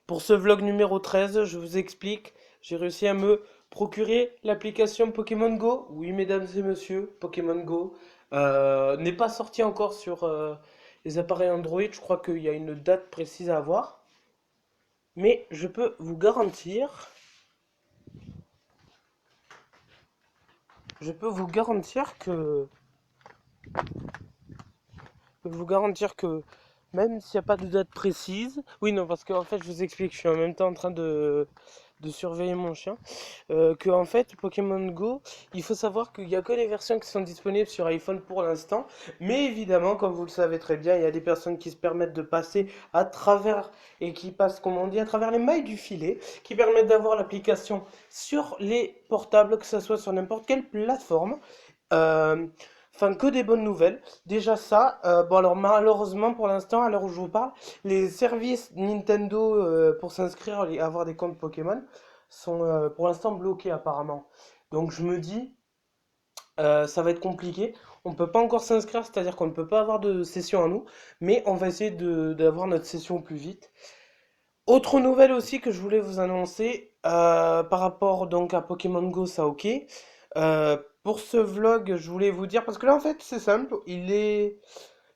Pour ce vlog numéro 13, je vous explique, j'ai réussi à me procurer l'application Pokémon Go. Oui, mesdames et messieurs, Pokémon Go n'est pas sorti encore sur les appareils Android. Je crois qu'il y a une date précise à avoir. Mais je peux vous garantir que même s'il n'y a pas de date précise, oui, non, parce qu'en fait, je vous explique, je suis en même temps en train de surveiller mon chien. Que en fait Pokémon Go, il faut savoir qu'il n'y a que les versions qui sont disponibles sur iPhone pour l'instant, mais évidemment, comme vous le savez très bien, il y a des personnes qui se permettent de passer à travers et qui passent, comme on dit, à travers les mailles du filet, qui permettent d'avoir l'application sur les portables, que ce soit sur n'importe quelle plateforme. Euh, Enfin, que des bonnes nouvelles. Déjà ça, bon alors malheureusement pour l'instant, à l'heure où je vous parle, les services Nintendo pour s'inscrire et avoir des comptes Pokémon sont pour l'instant bloqués apparemment. Donc je me dis, ça va être compliqué. On ne peut pas encore s'inscrire, c'est-à-dire qu'on ne peut pas avoir de session à nous, mais on va essayer d'avoir notre session au plus vite. Autre nouvelle aussi que je voulais vous annoncer par rapport donc à Pokémon Go, ça ok. Pour ce vlog, je voulais vous dire, parce que là en fait c'est simple, il est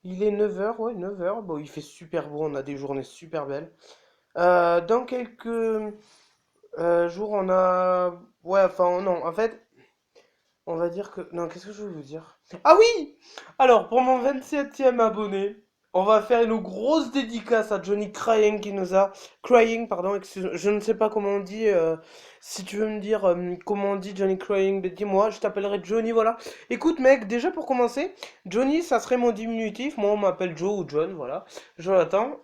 9 heures, ouais 9 heures. Bon il fait super beau, on a des journées super belles. Dans quelques jours on a... Ouais enfin non, en fait on va dire que... Non, qu'est-ce que je veux vous dire? Ah oui! Alors, pour mon 27e abonné, on va faire une grosse dédicace à Johnny Crying qui nous a... Crying, pardon, je ne sais pas comment on dit. Si tu veux me dire comment on dit Johnny Crying, ben dis-moi, je t'appellerai Johnny, voilà. Écoute mec, déjà pour commencer, Johnny, ça serait mon diminutif. Moi, on m'appelle Joe ou John, voilà. Jonathan.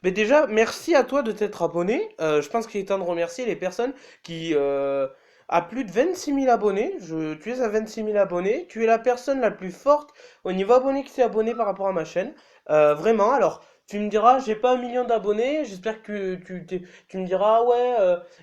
Mais déjà, merci à toi de t'être abonné. Je pense qu'il est temps de remercier les personnes qui... à plus de 26 000 abonnés. Tu es à 26 000 abonnés. Tu es la personne la plus forte au niveau abonné qui s'est abonné par rapport à ma chaîne. Vraiment. Alors, tu me diras, j'ai pas 1 million d'abonnés. J'espère que tu me diras, ah ouais,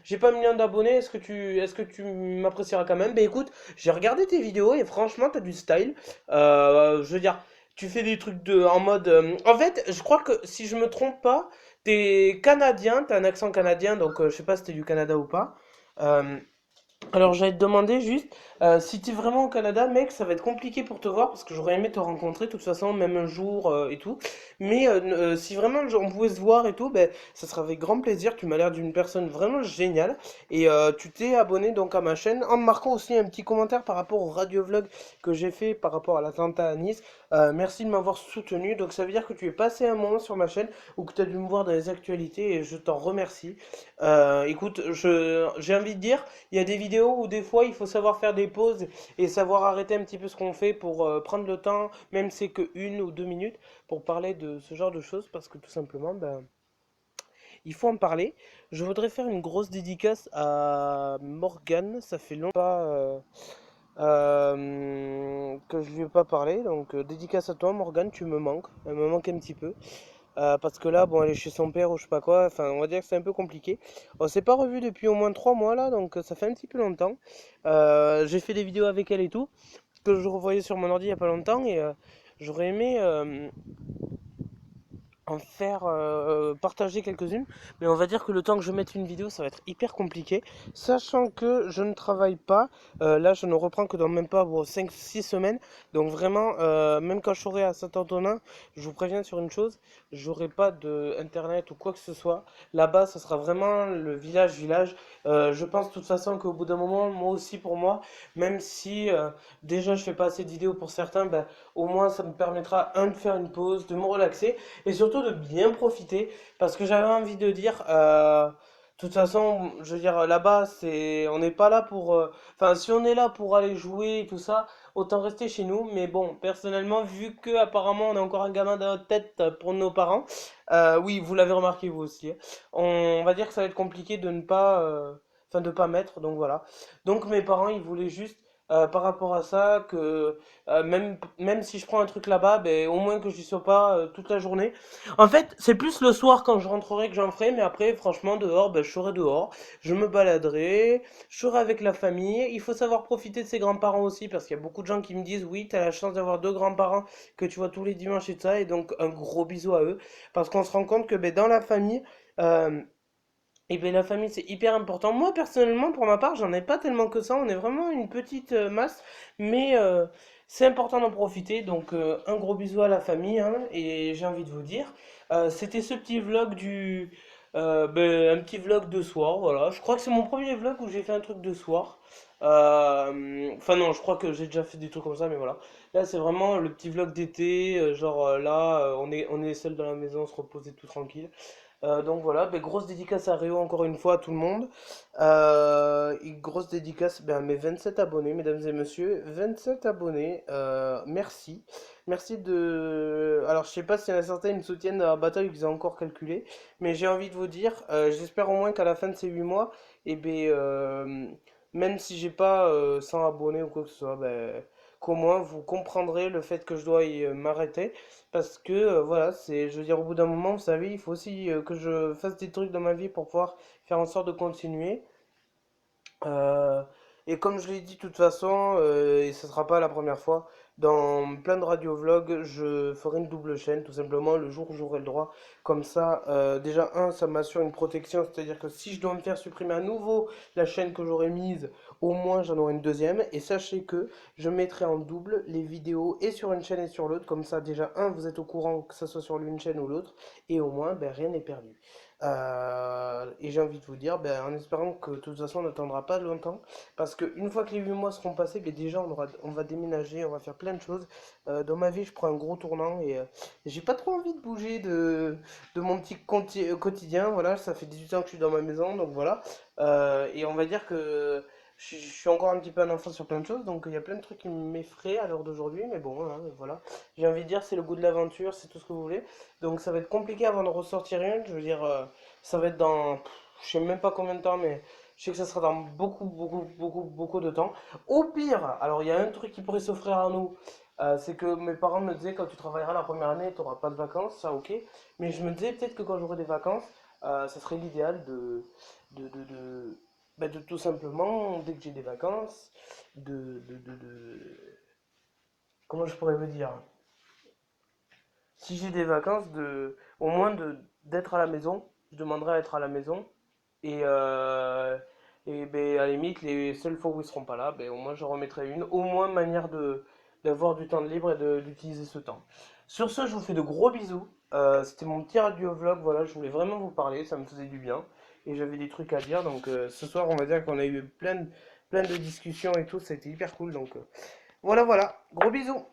j'ai pas 1 million d'abonnés. Est-ce que tu m'apprécieras quand même? Ben écoute, j'ai regardé tes vidéos et franchement, t'as du style. Je veux dire, tu fais des trucs en mode. En fait, je crois que si je me trompe pas, t'es canadien, t'as un accent canadien, donc je sais pas si t'es du Canada ou pas. Euh, alors j'allais te demander juste, si tu es vraiment au Canada, mec, ça va être compliqué pour te voir parce que j'aurais aimé te rencontrer de toute façon, même un jour et tout. Mais si vraiment on pouvait se voir et tout, ben ça serait avec grand plaisir. Tu m'as l'air d'une personne vraiment géniale et tu t'es abonné donc à ma chaîne en me marquant aussi un petit commentaire par rapport au radio-vlog que j'ai fait par rapport à l'attentat à Nice. Merci de m'avoir soutenu. Donc ça veut dire que tu es passé un moment sur ma chaîne ou que tu as dû me voir dans les actualités et je t'en remercie. Écoute, j'ai envie de dire. Il y a des vidéos où des fois il faut savoir faire des pauses et savoir arrêter un petit peu ce qu'on fait pour prendre le temps, même si c'est que 1 ou 2 minutes, pour parler de ce genre de choses parce que tout simplement, ben, il faut en parler. Je voudrais faire une grosse dédicace à Morgane, ça fait longtemps que je lui ai pas parlé, donc dédicace à toi Morgane, tu me manques, elle me manque un petit peu. Parce que là, bon, elle est chez son père ou je sais pas quoi, enfin, on va dire que c'est un peu compliqué. On s'est pas revu depuis au moins 3 mois là, donc ça fait un petit peu longtemps. J'ai fait des vidéos avec elle et tout, que je revoyais sur mon ordi il y a pas longtemps, et j'aurais aimé en faire partager quelques-unes, mais on va dire que le temps que je mette une vidéo, ça va être hyper compliqué, sachant que je ne travaille pas. Là je ne reprends que dans même pas 5 6 semaines, donc vraiment, même quand je serai à Saint-Antonin, je vous préviens sur une chose, j'aurai pas de internet ou quoi que ce soit. Là-bas, ce sera vraiment le village. Je pense de toute façon qu'au bout d'un moment, moi aussi pour moi, même si déjà je fais pas assez de vidéos pour certains, ben, au moins ça me permettra de faire une pause, de me relaxer et surtout de bien profiter parce que j'avais envie de dire de toute façon je veux dire là-bas c'est on n'est pas là pour enfin si on est là pour aller jouer et tout ça autant rester chez nous mais bon personnellement vu que apparemment on est encore un gamin dans notre tête pour nos parents oui vous l'avez remarqué vous aussi hein, on va dire que ça va être compliqué de ne pas enfin de pas mettre donc voilà donc mes parents ils voulaient juste par rapport à ça que même si je prends un truc là-bas, ben, au moins que je sois pas toute la journée. En fait, c'est plus le soir quand je rentrerai que j'en ferai, mais après, franchement, dehors, ben, je serai dehors, je me baladerai, je serai avec la famille. Il faut savoir profiter de ses grands-parents aussi, parce qu'il y a beaucoup de gens qui me disent, oui, t'as la chance d'avoir deux grands-parents que tu vois tous les dimanches et tout ça, et donc un gros bisou à eux, parce qu'on se rend compte que ben, dans la famille, euh, Et bien la famille c'est hyper important. Moi personnellement pour ma part j'en ai pas tellement que ça. On est vraiment une petite masse. Mais c'est important d'en profiter. Donc un gros bisou à la famille, hein, et j'ai envie de vous dire. C'était ce petit vlog un petit vlog de soir. Voilà. Je crois que c'est mon premier vlog où j'ai fait un truc de soir. Enfin non, je crois que j'ai déjà fait des trucs comme ça. Mais voilà. Là c'est vraiment le petit vlog d'été. On est seul dans la maison, on se reposer tout tranquille. Donc voilà, ben, grosse dédicace à Réo encore une fois à tout le monde. Et grosse dédicace ben, à mes 27 abonnés, mesdames et messieurs. 27 abonnés, merci. Merci de... Alors je sais pas s'il y en a certains qui me soutiennent dans la bataille, qu'ils ont encore calculé. Mais j'ai envie de vous dire, j'espère au moins qu'à la fin de ces 8 mois, et ben, même si j'ai pas 100 abonnés ou quoi que ce soit, ben, qu'au moins vous comprendrez le fait que je dois m'arrêter. Parce que voilà, c'est, je veux dire, au bout d'un moment, vous savez, il faut aussi que je fasse des trucs dans ma vie pour pouvoir faire en sorte de continuer. Euh, et comme je l'ai dit de toute façon, et ce sera pas la première fois, dans plein de radio-vlogs, je ferai une double chaîne, tout simplement, le jour où j'aurai le droit. Comme ça, déjà, ça m'assure une protection, c'est-à-dire que si je dois me faire supprimer à nouveau la chaîne que j'aurais mise, au moins j'en aurai une deuxième. Et sachez que je mettrai en double les vidéos et sur une chaîne et sur l'autre. Comme ça, déjà, vous êtes au courant que ce soit sur l'une chaîne ou l'autre. Et au moins, ben, rien n'est perdu. Et j'ai envie de vous dire, ben, en espérant que de toute façon on n'attendra pas longtemps, parce qu'une fois que les 8 mois seront passés, ben, déjà on va déménager, on va faire plein de choses. Dans ma vie, je prends un gros tournant et j'ai pas trop envie de bouger de mon petit quotidien. Voilà, ça fait 18 ans que je suis dans ma maison, donc voilà. Et on va dire que je suis encore un petit peu un enfant sur plein de choses, donc il y a plein de trucs qui m'effraient à l'heure d'aujourd'hui, mais bon, voilà. J'ai envie de dire, c'est le goût de l'aventure, c'est tout ce que vous voulez. Donc ça va être compliqué avant de ressortir une. Je veux dire, ça va être dans, je sais même pas combien de temps, mais je sais que ça sera dans beaucoup de temps. Au pire, alors il y a un truc qui pourrait s'offrir à nous, c'est que mes parents me disaient quand tu travailleras la première année, tu n'auras pas de vacances, ça ok. Mais je me disais peut-être que quand j'aurai des vacances, ça serait l'idéal de tout simplement, dès que j'ai des vacances, comment je pourrais vous dire? Si j'ai des vacances, au moins d'être à la maison, je demanderai à être à la maison. Et, ben, à la limite, les seules fois où ils seront pas là, ben, au moins je remettrai une, au moins manière d'avoir du temps de libre et d'utiliser ce temps. Sur ce, je vous fais de gros bisous. C'était mon petit radio vlog, voilà, je voulais vraiment vous parler, ça me faisait du bien. Et j'avais des trucs à dire, donc ce soir, on va dire qu'on a eu plein de discussions et tout, ça a été hyper cool. Donc voilà, gros bisous.